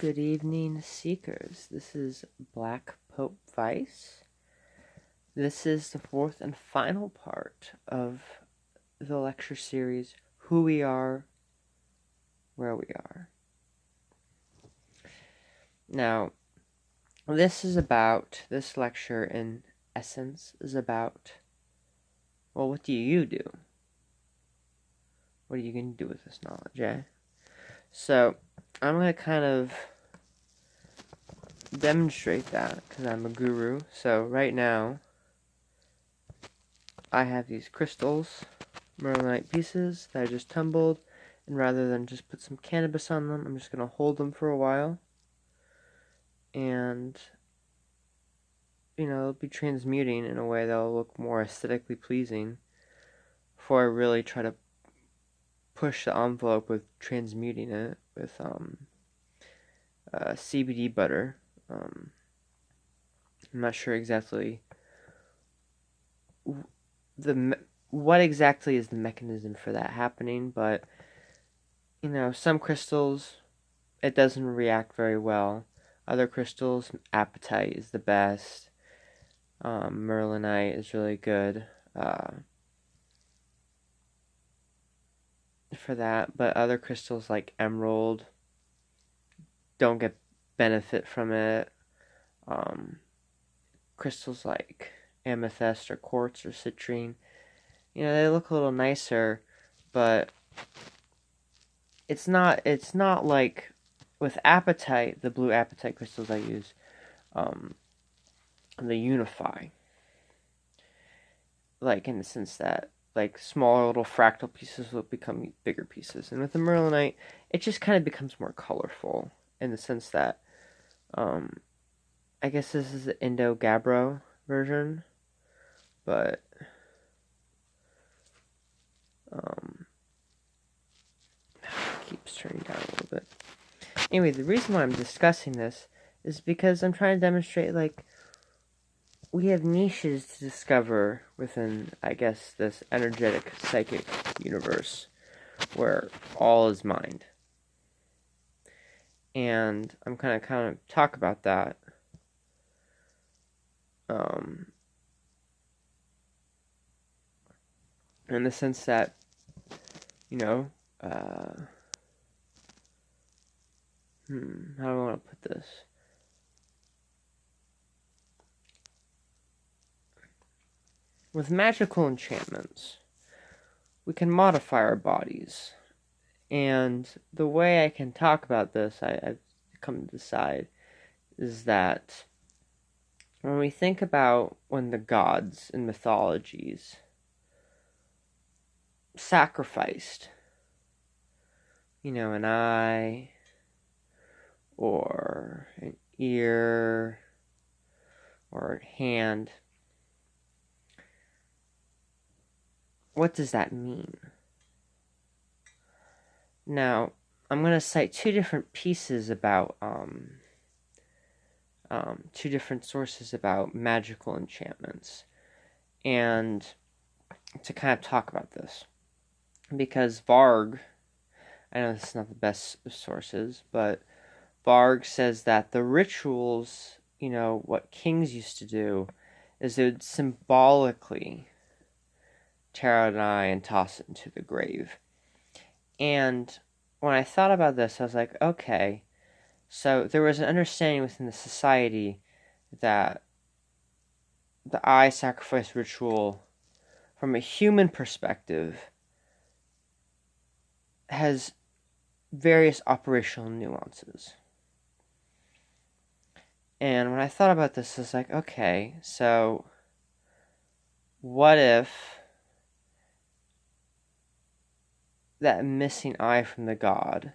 Good evening, Seekers. This is Black Pope Vice. This is the fourth and final part of the lecture series, Who We Are, Where We Are. Now, this lecture in essence is about, well, what do you do? What are you going to do with this knowledge, eh? So, I'm going to kind of demonstrate that, because I'm a guru. So, right now, I have these crystals, merlinite pieces that I just tumbled, and rather than just put some cannabis on them, I'm just going to hold them for a while, and, it'll be transmuting in a way that'll look more aesthetically pleasing before I really try to push the envelope with transmuting it with CBD butter. I'm not sure exactly what exactly is the mechanism for that happening, but some crystals it doesn't react very well. Other crystals, apatite is the best. Merlinite is really good for that, but other crystals like emerald don't get benefit from it. Crystals like amethyst or quartz or citrine, they look a little nicer, but it's not like with apatite, the blue apatite crystals I use, they unify. Like in the sense that like smaller little fractal pieces will become bigger pieces. And with the merlinite, it just kind of becomes more colorful in the sense that I guess this is the Indo-Gabbro version, but it keeps turning down a little bit. Anyway, the reason why I'm discussing this is because I'm trying to demonstrate, like, we have niches to discover within, I guess, this energetic psychic universe where all is mind. And I'm kind of talk about that. In the sense that, how do I want to put this? With magical enchantments, we can modify our bodies. And the way I can talk about this, I've come to decide, is that when we think about when the gods in mythologies sacrificed, an eye, or an ear, or a hand, what does that mean? Now, I'm going to cite two different pieces about, two different sources about magical enchantments, and to kind of talk about this. Because Varg, I know this is not the best of sources, but Varg says that the rituals, what kings used to do, is they would symbolically tear out an eye and toss it into the grave. And when I thought about this, I was like, okay, so there was an understanding within the society that the eye sacrifice ritual, from a human perspective, has various operational nuances. And when I thought about this, I was like, okay, so what if that missing eye from the god,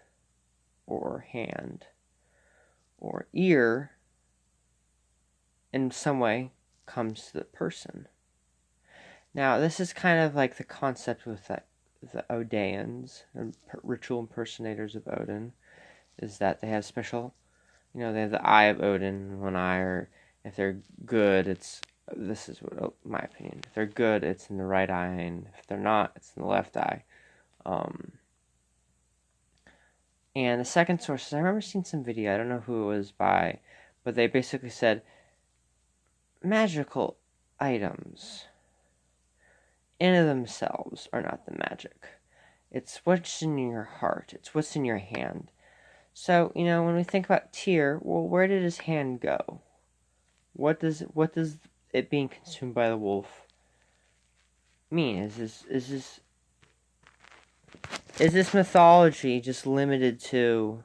or hand, or ear, in some way comes to the person? Now, this is kind of like the concept with the Odeons, and ritual impersonators of Odin, is that they have special, they have the eye of Odin in one eye, or if they're good, this is what, my opinion, if they're good, it's in the right eye, and if they're not, it's in the left eye. And the second source is, I remember seeing some video, I don't know who it was by, but they basically said magical items in of themselves are not the magic. It's what's in your heart. It's what's in your hand. So, when we think about Tyr, well, where did his hand go? What does it being consumed by the wolf mean? Is this mythology just limited to?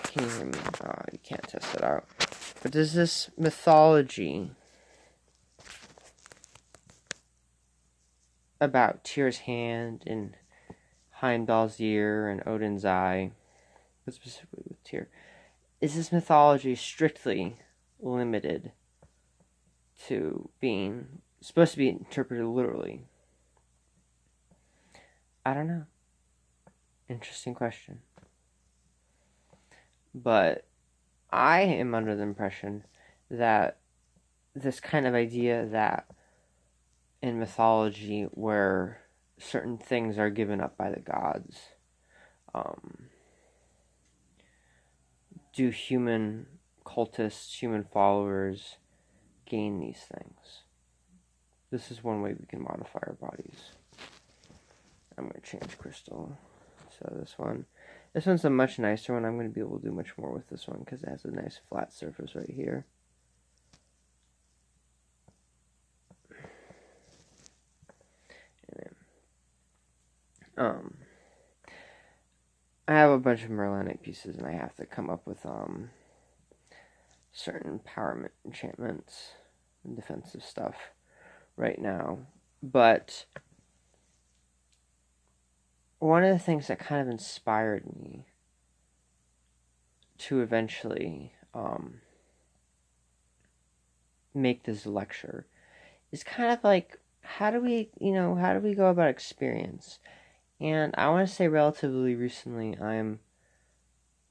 Can you hear me? Oh, you can't test it out. But does this mythology about Tyr's hand and Heimdall's ear and Odin's eye, but specifically with Tyr, is this mythology strictly limited to being supposed to be interpreted literally? I don't know. Interesting question. But I am under the impression that this kind of idea that in mythology where certain things are given up by the gods, do human cultists, human followers gain these things? This is one way we can modify our bodies. I'm going to change crystal. So this one's a much nicer one. I'm going to be able to do much more with this one because it has a nice flat surface right here. I have a bunch of Merlinite pieces and I have to come up with certain empowerment enchantments and defensive stuff right now. But one of the things that kind of inspired me to eventually make this lecture is kind of like, how do we go about experience? And I want to say relatively recently, I'm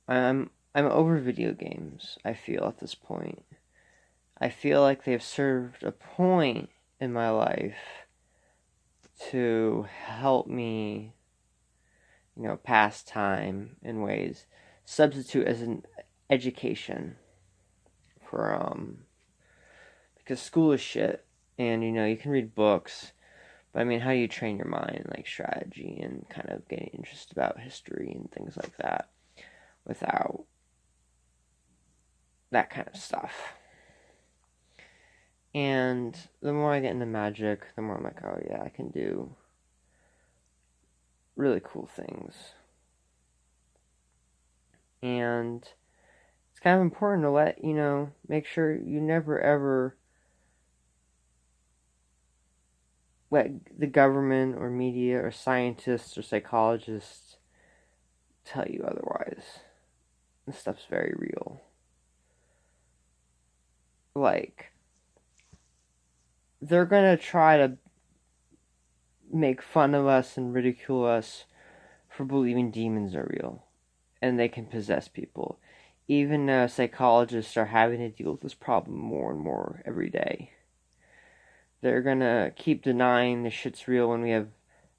over video games. I feel at this point, I feel like they've served a point in my life to help me, pass time in ways, substitute as an education for because school is shit, and you can read books. But I mean, how do you train your mind, like strategy and kind of getting interest about history and things like that without that kind of stuff? And the more I get into magic, the more I'm like, oh yeah, I can do really cool things. And it's kind of important to make sure you never ever let the government or media or scientists or psychologists tell you otherwise. This stuff's very real. Like, they're gonna try to make fun of us and ridicule us for believing demons are real and they can possess people. Even psychologists are having to deal with this problem more and more every day. They're gonna keep denying this shit's real when we have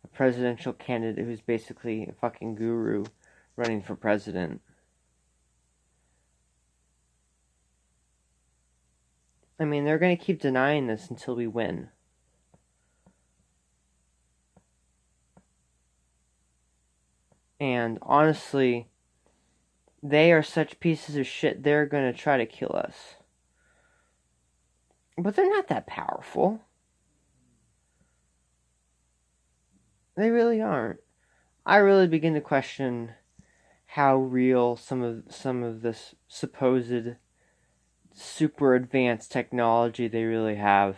a presidential candidate who's basically a fucking guru running for president. I mean, they're gonna keep denying this until we win. And honestly, they are such pieces of shit, they're gonna try to kill us. But they're not that powerful. They really aren't. I really begin to question how real some of this supposed super advanced technology they really have.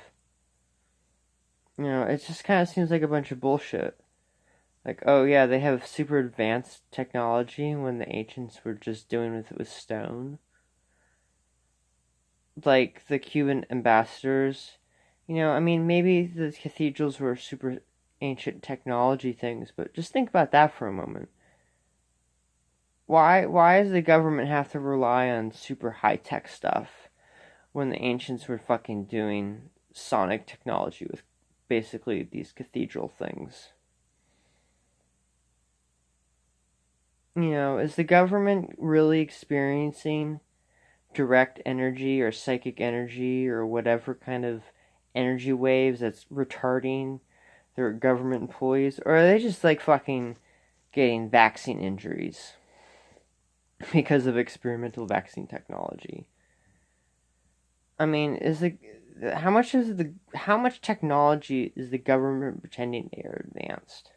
It just kind of seems like a bunch of bullshit. Like, oh yeah, they have super advanced technology when the ancients were just doing it with stone. Like the Cuban ambassadors, I mean, maybe the cathedrals were super ancient technology things, but just think about that for a moment. Why does the government have to rely on super high-tech stuff when the ancients were fucking doing sonic technology with basically these cathedral things? Is the government really experiencing direct energy or psychic energy or whatever kind of energy waves that's retarding their government employees? Or are they just like fucking getting vaccine injuries because of experimental vaccine technology? I mean, how much technology is the government pretending they are advanced?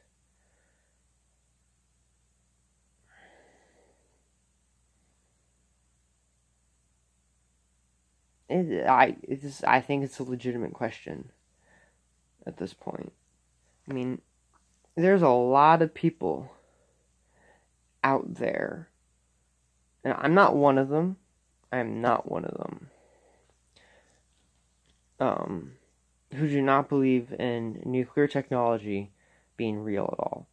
I think it's a legitimate question at this point. I mean, there's a lot of people out there, and I'm not one of them. I'm not one of them. Who do not believe in nuclear technology being real at all.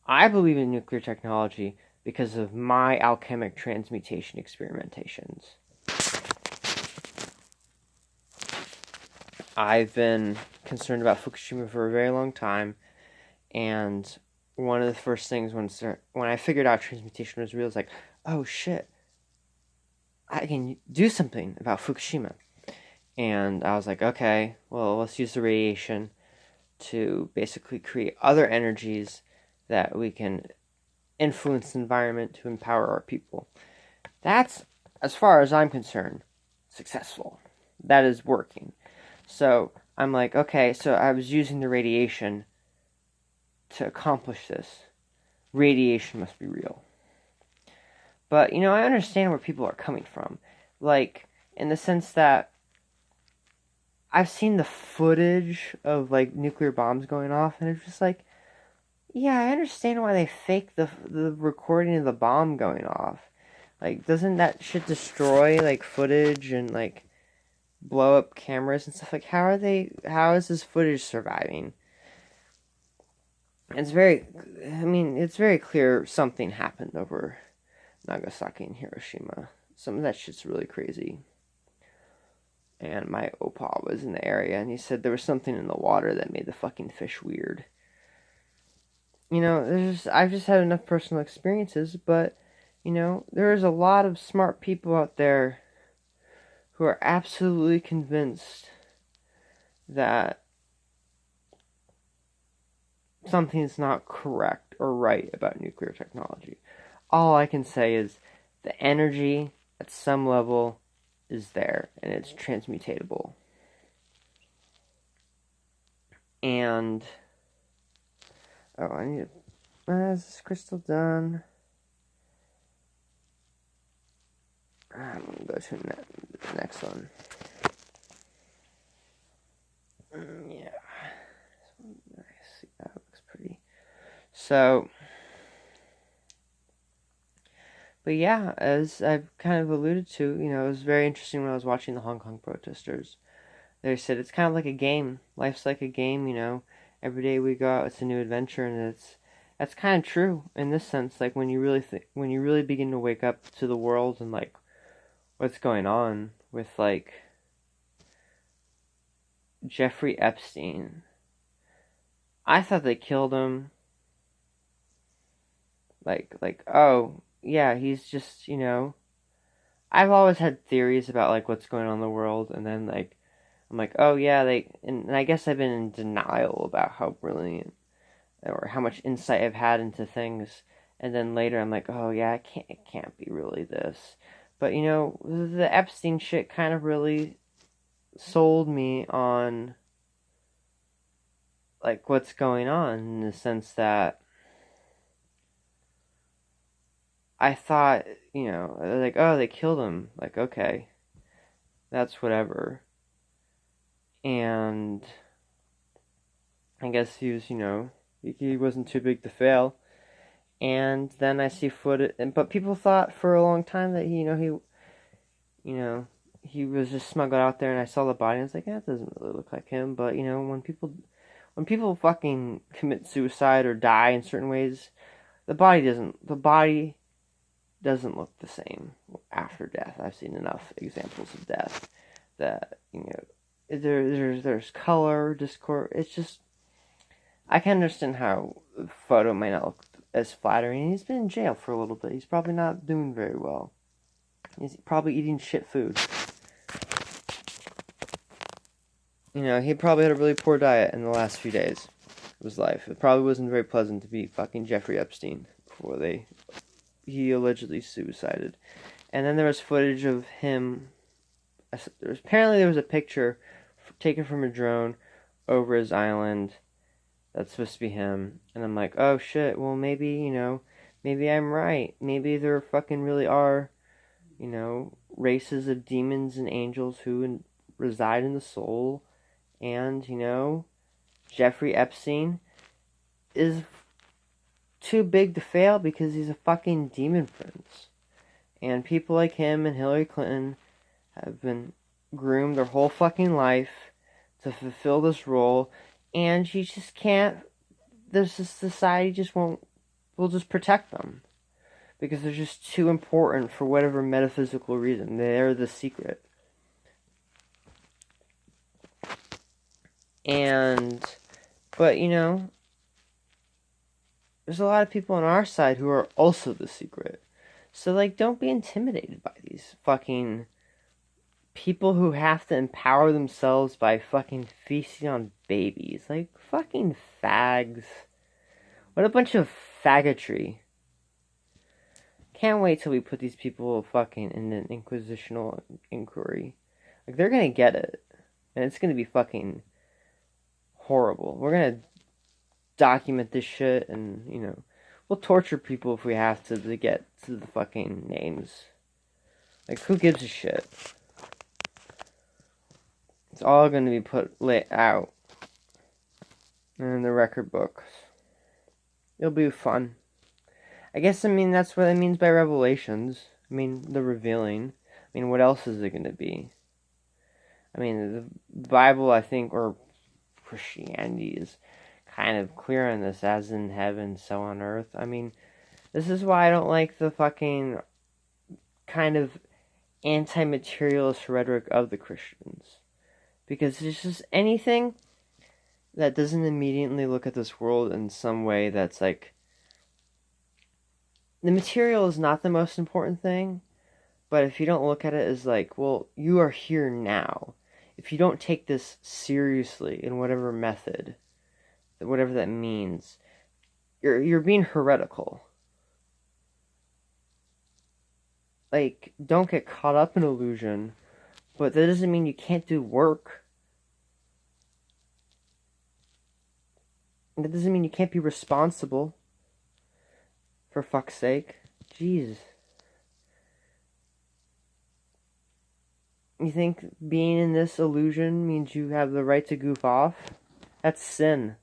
I believe in nuclear technology because of my alchemic transmutation experimentations. I've been concerned about Fukushima for a very long time, and one of the first things when I figured out transmutation was real, is like, oh shit, I can do something about Fukushima. And I was like, okay, well, let's use the radiation to basically create other energies that we can influence the environment to empower our people. That's, as far as I'm concerned, successful. That is working. So I'm like, okay, so I was using the radiation to accomplish this. Radiation must be real. But, I understand where people are coming from. Like, in the sense that I've seen the footage of, like, nuclear bombs going off, and it's just like, yeah, I understand why they fake the recording of the bomb going off. Like, doesn't that shit destroy, like, footage and, like, blow up cameras and stuff? Like, how is this footage surviving? It's very clear something happened over Nagasaki and Hiroshima. Some of that shit's really crazy. And my opa was in the area, and he said there was something in the water that made the fucking fish weird. I've just had enough personal experiences, but, there is a lot of smart people out there who are absolutely convinced that something's not correct or right about nuclear technology. All I can say is the energy at some level is there, and it's transmutatable. And I need to... is this crystal done? I'm gonna go to the next one. Yeah. See, that looks pretty. So, but yeah, as I've kind of alluded to, it was very interesting when I was watching the Hong Kong protesters. They said it's kind of like a game. Life's like a game, Every day we go out, it's a new adventure, and that's kind of true in this sense. Like when you really begin to wake up to the world and like what's going on with like Jeffrey Epstein. I thought they killed him. Oh yeah, he's just I've always had theories about like what's going on in the world, and then like I'm like, oh yeah, and I guess I've been in denial about how brilliant or how much insight I've had into things, and then later I'm like, oh yeah, it can't be really this. But the Epstein shit kind of really sold me on like what's going on, in the sense that I thought, like, oh, they killed him. Like, okay, that's whatever. And I guess he was, he wasn't too big to fail. And then I see footage, but people thought for a long time that he was just smuggled out there. And I saw the body, and I was like, that doesn't really look like him. But when people fucking commit suicide or die in certain ways, the body doesn't look the same after death. I've seen enough examples of death that there's color, discord. It's just, I can understand how the photo might not look as flattering. He's been in jail for a little bit. He's probably not doing very well. He's probably eating shit food. You know, he probably had a really poor diet in the last few days of his life. It probably wasn't very pleasant to be fucking Jeffrey Epstein before he allegedly suicided. And then there was footage of him. Apparently there was a picture taken from a drone over his island that's supposed to be him. And I'm like, oh shit, well maybe, you know, maybe I'm right. Maybe there fucking really are, you know, races of demons and angels who reside in the soul. And, you know, Jeffrey Epstein is too big to fail because he's a fucking demon prince. And people like him and Hillary Clinton have been groomed their whole fucking life to fulfill this role. And you just can't, this society just will just protect them. Because they're just too important for whatever metaphysical reason. They're the secret. But you know, there's a lot of people on our side who are also the secret. So, like, don't be intimidated by these fucking people who have to empower themselves by fucking feasting on babies. Like, fucking fags. What a bunch of faggotry. Can't wait till we put these people fucking in an inquisitional inquiry. Like, they're gonna get it. And it's gonna be fucking horrible. We're gonna document this shit and, you know, we'll torture people if we have to get to the fucking names. Like, who gives a shit? It's all gonna be laid out in the record books. It'll be fun. I guess, I mean, that's what it means by revelations. I mean, the revealing. I mean, what else is it gonna be? I mean, the Bible, I think, or Christianity is kind of clear on this, as in heaven, so on earth. I mean, this is why I don't like the fucking kind of anti-materialist rhetoric of the Christians. Because it's just anything that doesn't immediately look at this world in some way that's like, the material is not the most important thing, but if you don't look at it as like, well, you are here now. If you don't take this seriously in whatever method, whatever that means, you're being heretical. Like, don't get caught up in illusion, but that doesn't mean you can't do work. That doesn't mean you can't be responsible. For fuck's sake. Jeez. You think being in this illusion means you have the right to goof off? That's sin.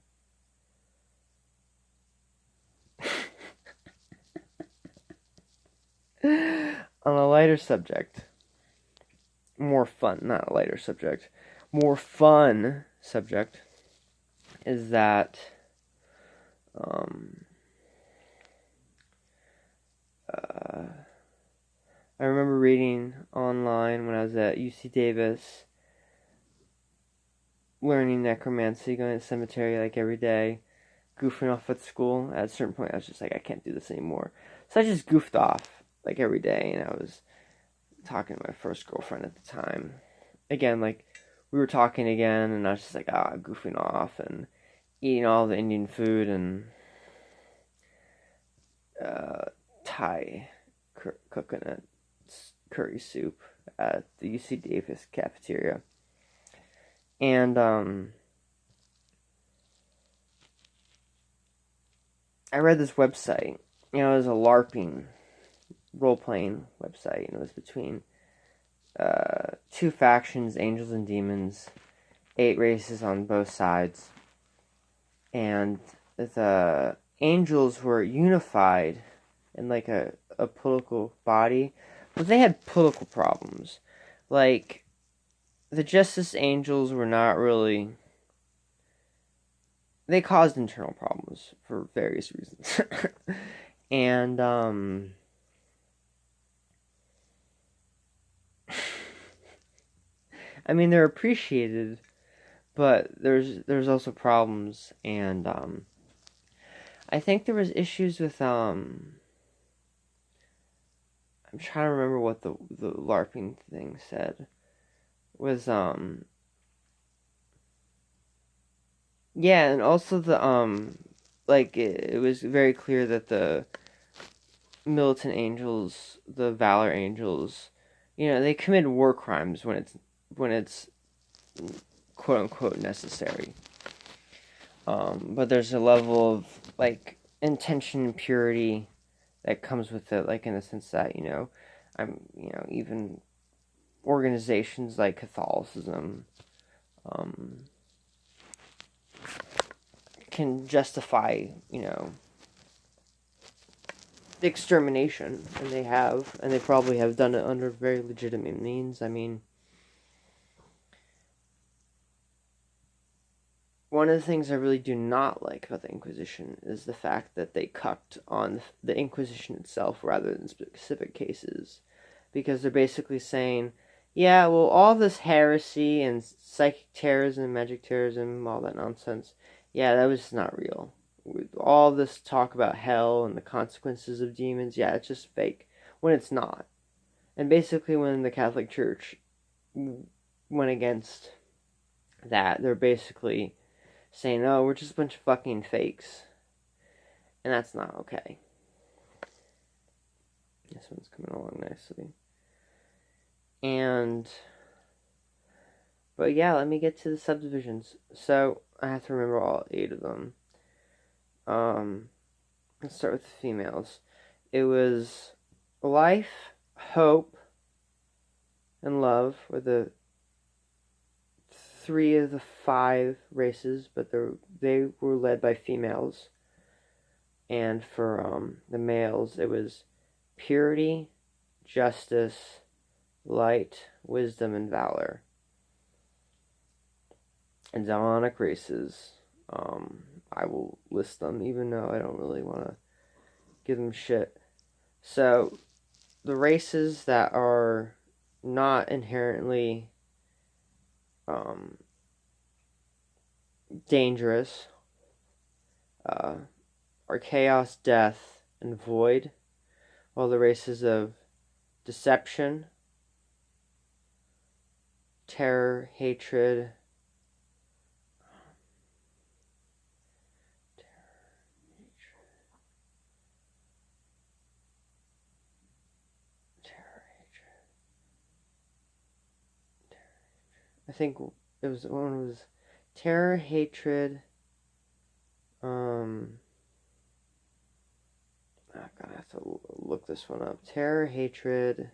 On a lighter subject. More fun, not a lighter subject. More fun subject is that I remember reading online when I was at UC Davis, learning necromancy, going to the cemetery like every day, goofing off at school. At a certain point, I was just like, I can't do this anymore. So I just goofed off like every day, and I was talking to my first girlfriend at the time. Again, like, we were talking again, and I was just like, goofing off and eating all the Indian food and Thai coconut curry soup at the UC Davis cafeteria. And I read this website. You know, it was a LARPing role-playing website, and it was between two factions, angels and demons, 8 races on both sides. And the angels were unified in like a political body, but they had political problems. Like, the Justice Angels were not really... They caused internal problems for various reasons. And, I mean, they're appreciated, but there's also problems, and, I think there was issues with I'm trying to remember what the LARPing thing said. Was yeah, and also the like it was very clear that the militant angels, the valor angels, they commit war crimes when it's quote unquote necessary. But there's a level of like intention and purity that comes with it, like in the sense that even organizations like Catholicism can justify the extermination, and they probably have done it under very legitimate means. I mean, one of the things I really do not like about the Inquisition is the fact that they cucked on the Inquisition itself rather than specific cases. Because they're basically saying, yeah, well, all this heresy and psychic terrorism, magic terrorism, all that nonsense, yeah, that was just not real. With all this talk about hell and the consequences of demons, yeah, it's just fake. When it's not. And basically, when the Catholic Church went against that, they're basically saying, "Oh, we're just a bunch of fucking fakes," and that's not okay. This one's coming along nicely, but yeah, let me get to the subdivisions. So I have to remember all 8 of them. Let's start with the females. It was life, hope, and love were the 3 of the 5 races, but they were led by females. And for the males, it was purity, justice, light, wisdom, and valor. And demonic races, I will list them, even though I don't really want to give them shit. So, the races that are not inherently dangerous are chaos, death, and void, while the races of deception, terror, hatred, I think it was one was terror, hatred. I'm gonna have to look this one up. Terror, hatred,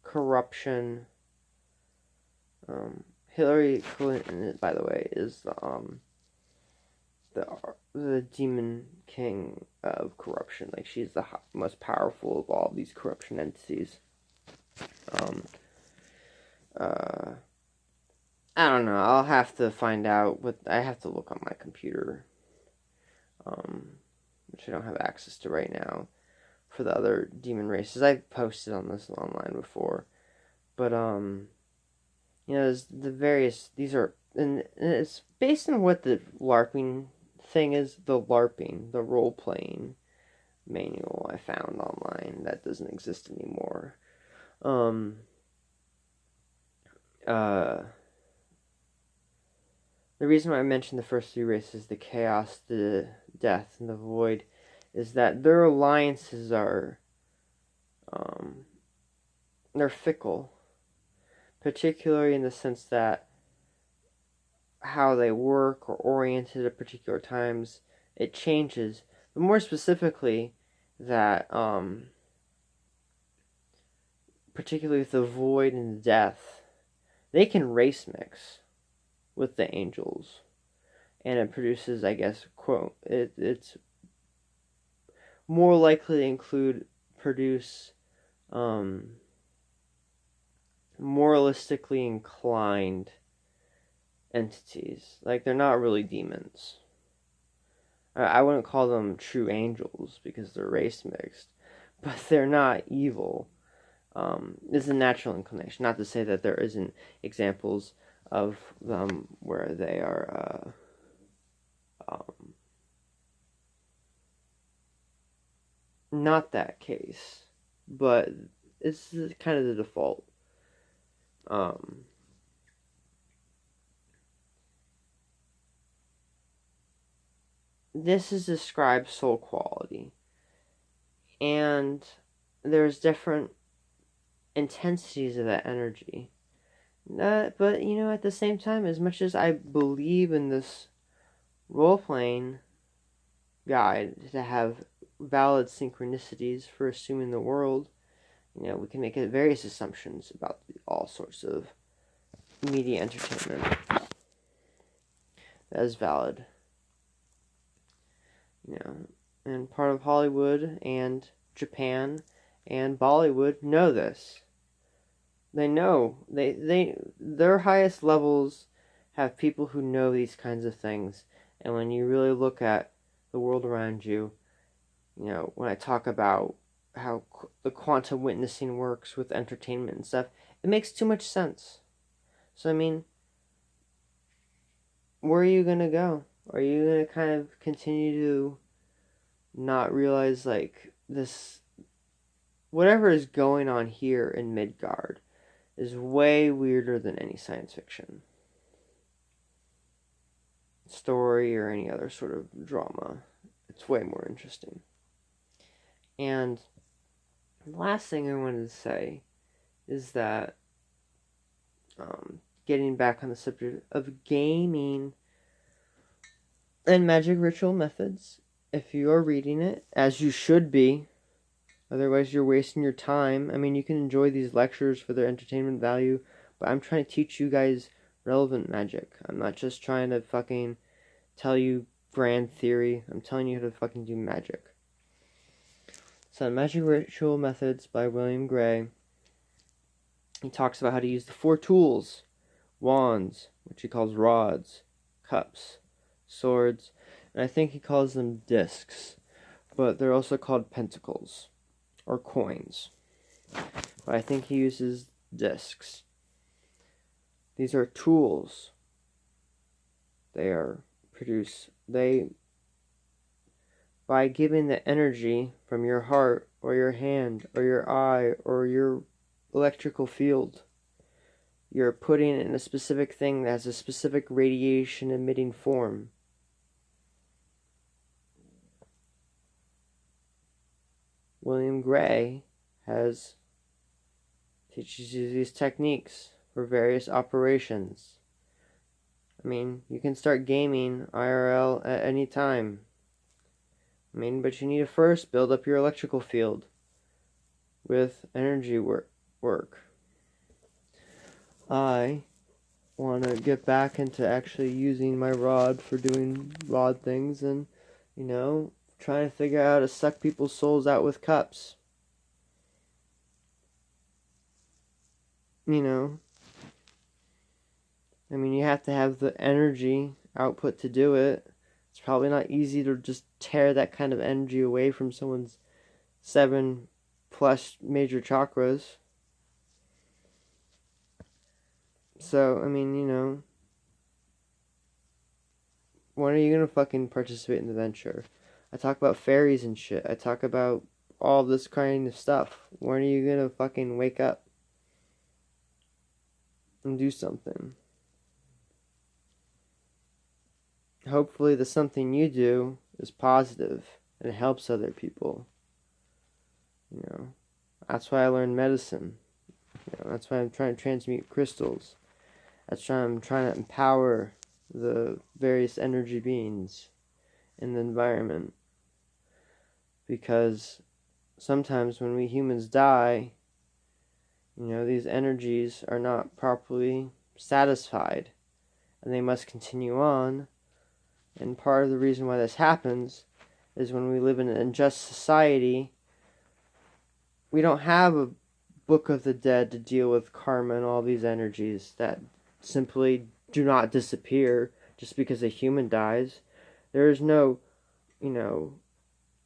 corruption. Hillary Clinton, by the way, is the demon king of corruption. Like, she's the most powerful of all these corruption entities. I don't know. I'll have to find out. I have to look on my computer, which I don't have access to right now, for the other demon races. I've posted on this online before, but there's the various. These are, and it's based on what the LARPing thing is. The LARPing, the role playing manual I found online that doesn't exist anymore. The reason why I mentioned the first 3 races, the chaos, the death, and the void, is that their alliances are they're fickle, particularly in the sense that how they work or oriented at particular times, it changes. But more specifically, that particularly with the void and the death, they can race mix with the angels, and it produces, I guess, quote, it's more likely to produce moralistically inclined entities. Like, they're not really demons. I wouldn't call them true angels because they're race mixed, but they're not evil. It's a natural inclination. Not to say that there isn't examples of them where they are not that case, but it's kind of the default. This is described soul quality, and there's different intensities of that energy. But at the same time, as much as I believe in this role-playing guide to have valid synchronicities for assuming the world, we can make various assumptions about all sorts of media entertainment. That is valid. And part of Hollywood and Japan and Bollywood know this. They know. Their highest levels have people who know these kinds of things. And when you really look at the world around you, when I talk about how the quantum witnessing works with entertainment and stuff, it makes too much sense. So, where are you going to go? Are you going to kind of continue to not realize, this, whatever is going on here in Midgard is way weirder than any science fiction story or any other sort of drama. It's way more interesting. And the last thing I wanted to say is that, getting back on the subject of gaming and magic ritual methods, if you are reading it, as you should be, otherwise you're wasting your time. You can enjoy these lectures for their entertainment value, but I'm trying to teach you guys relevant magic. I'm not just trying to fucking tell you grand theory. I'm telling you how to fucking do magic. So, Magic Ritual Methods by William Gray. He talks about how to use the 4 tools: wands, which he calls rods, cups, swords, and I think he calls them discs, but they're also called pentacles or coins. But I think he uses discs. These are tools. By giving the energy from your heart or your hand or your eye or your electrical field, you're putting it in a specific thing that has a specific radiation emitting form. William Gray teaches you these techniques for various operations. You can start gaming IRL at any time. But you need to first build up your electrical field with energy work. I want to get back into actually using my rod for doing rod things and, trying to figure out how to suck people's souls out with cups. You have to have the energy output to do it. It's probably not easy to just tear that kind of energy away from someone's 7+ major chakras. So, when are you gonna fucking participate in the venture? I talk about fairies and shit. I talk about all this kind of stuff. When are you gonna fucking wake up and do something? Hopefully the something you do is positive and helps other people. That's why I learned medicine. That's why I'm trying to transmute crystals. That's why I'm trying to empower the various energy beings in the environment. Because sometimes when we humans die, these energies are not properly satisfied and they must continue on. And part of the reason why this happens is when we live in an unjust society, we don't have a Book of the Dead to deal with karma and all these energies that simply do not disappear just because a human dies. There is no,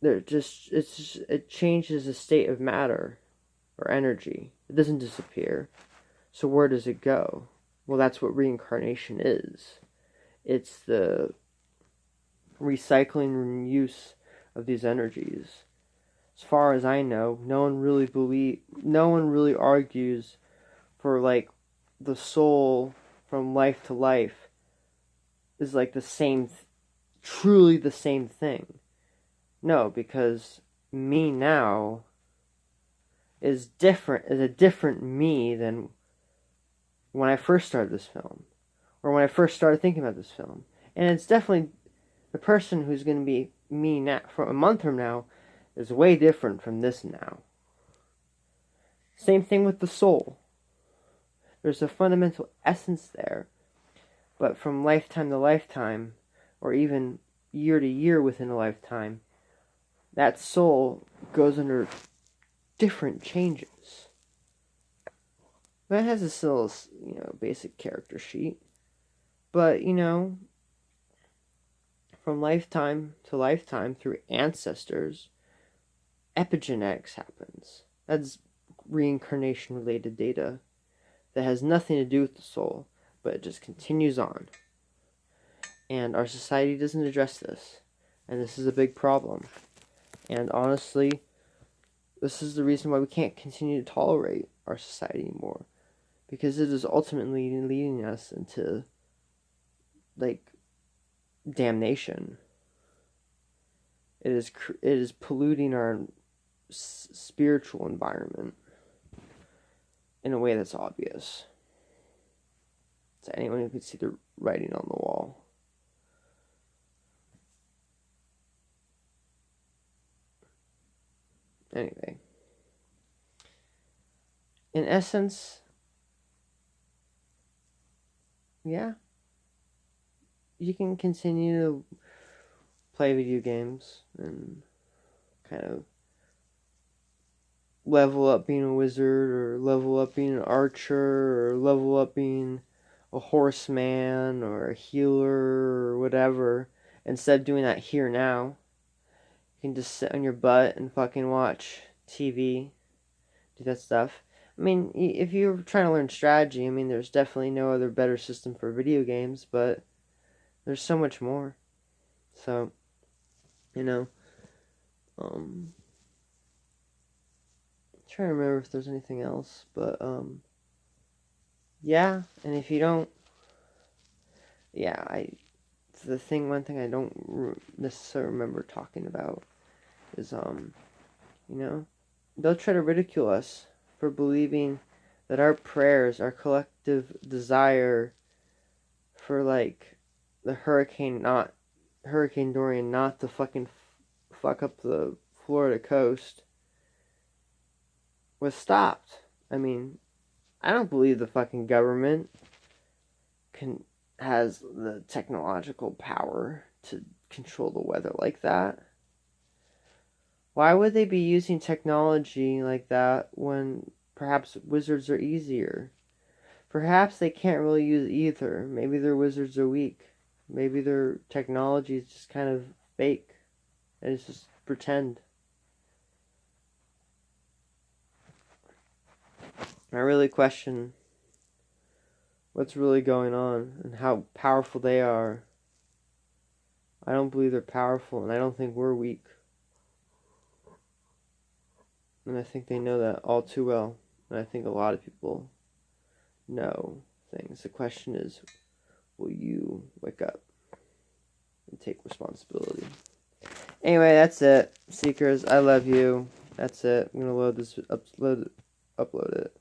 it changes the state of matter or energy. It doesn't disappear. So where does it go? Well, that's what reincarnation is. It's the recycling and use of these energies. As far as I know, no one really argues for like the soul from life to life is like the same, truly the same thing. No, because me now is a different me than when I first started this film, or when I first started thinking about this film. And it's definitely the person who's going to be me now, from a month from now, is way different from this now. Same thing with the soul. There's a fundamental essence there, but from lifetime to lifetime, or even year to year within a lifetime, that soul goes under different changes. That has this little, basic character sheet. But, from lifetime to lifetime through ancestors, epigenetics happens. That's reincarnation related data that has nothing to do with the soul, but it just continues on. And our society doesn't address this. And this is a big problem. And honestly, this is the reason why we can't continue to tolerate our society anymore. Because it is ultimately leading us into, damnation. It is polluting our spiritual environment in a way that's obvious to anyone who could see the writing on the wall. Anyway, in essence, yeah, you can continue to play video games and kind of level up being a wizard, or level up being an archer, or level up being a horseman, or a healer, or whatever. Instead of doing that here now, you can just sit on your butt and fucking watch TV, do that stuff. I mean, if you're trying to learn strategy, there's definitely no other better system for video games, but there's so much more. So, I'm trying to remember if there's anything else, but, yeah, and if you don't, one thing I don't necessarily remember talking about is, they'll try to ridicule us for believing that our prayers, our collective desire for, the Hurricane Dorian not to fucking fuck up the Florida coast was stopped. I don't believe the fucking government has the technological power to control the weather like that. Why would they be using technology like that when perhaps wizards are easier? Perhaps they can't really use either. Maybe their wizards are weak. Maybe their technology is just kind of fake. And it's just pretend. I really question what's really going on and how powerful they are. I don't believe they're powerful, and I don't think we're weak. And I think they know that all too well. And I think a lot of people know things. The question is, will you wake up and take responsibility? Anyway, that's it. Seekers, I love you. That's it. I'm going to upload it.